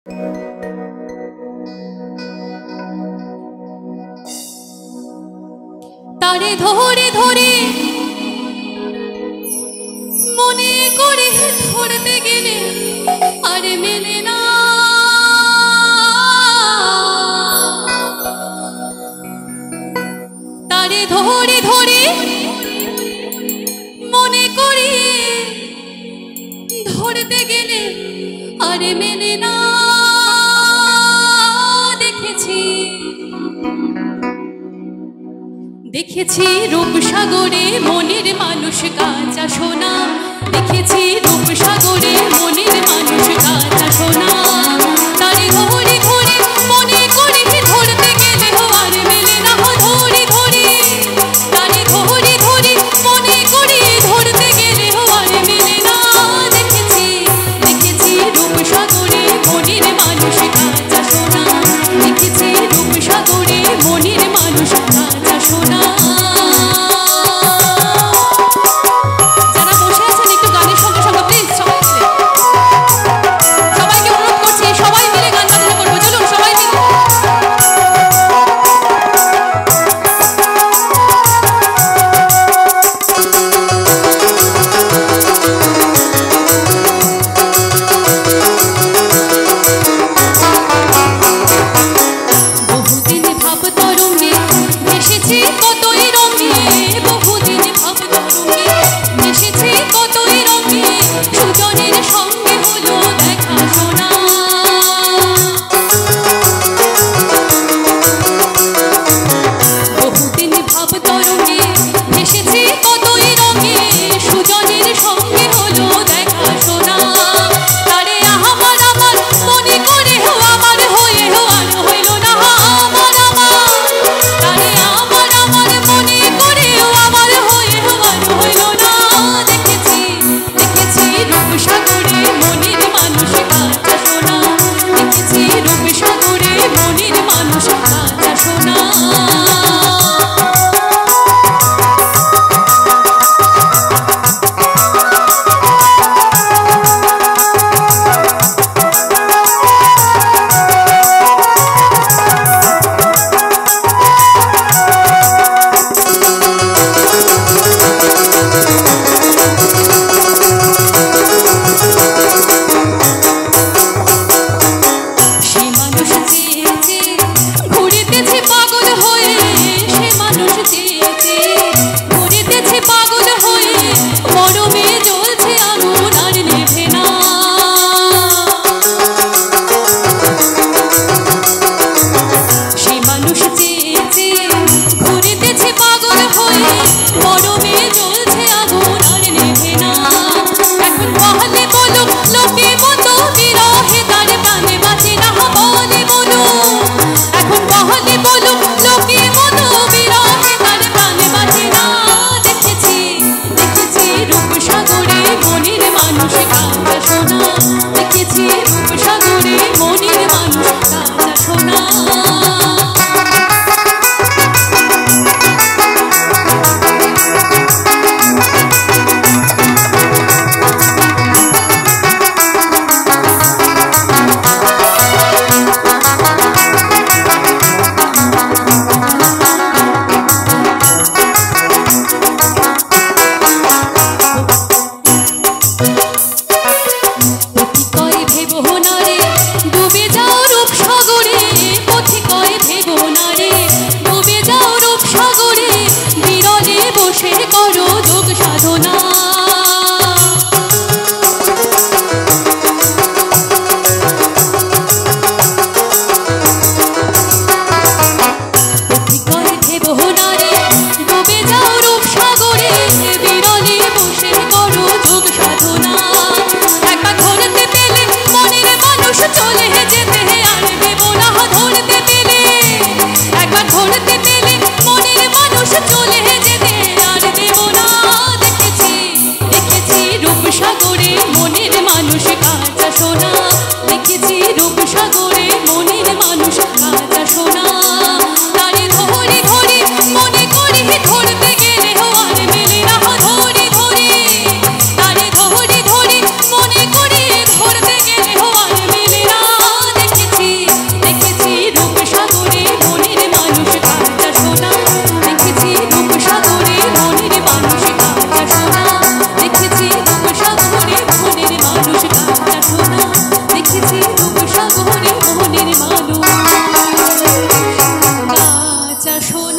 तारे धरे धरे मने करे धरते गेले आरे मेले ना तारे धरे धरे मने करे धरते गेले आरे मेले ना देखेছি রূপসাগরে মনের মানুষ কাঁচা সোনা देखेছি রূপসাগরে মনের মানুষ কাঁচা সোনা তারে ধরে ধরে মনে করে ধরতে গেলে আর মেলে না ধরে ধরে তারে ধরে ধরে মনে করে ধরতে গেলে আর মেলে না দেখেছি দেখেছি রূপসাগরে মনের মানুষ কাঁচা সোনা দেখেছি রূপসাগরে মনের মানুষ কাঁচা সোনা কাঁচা সোনা।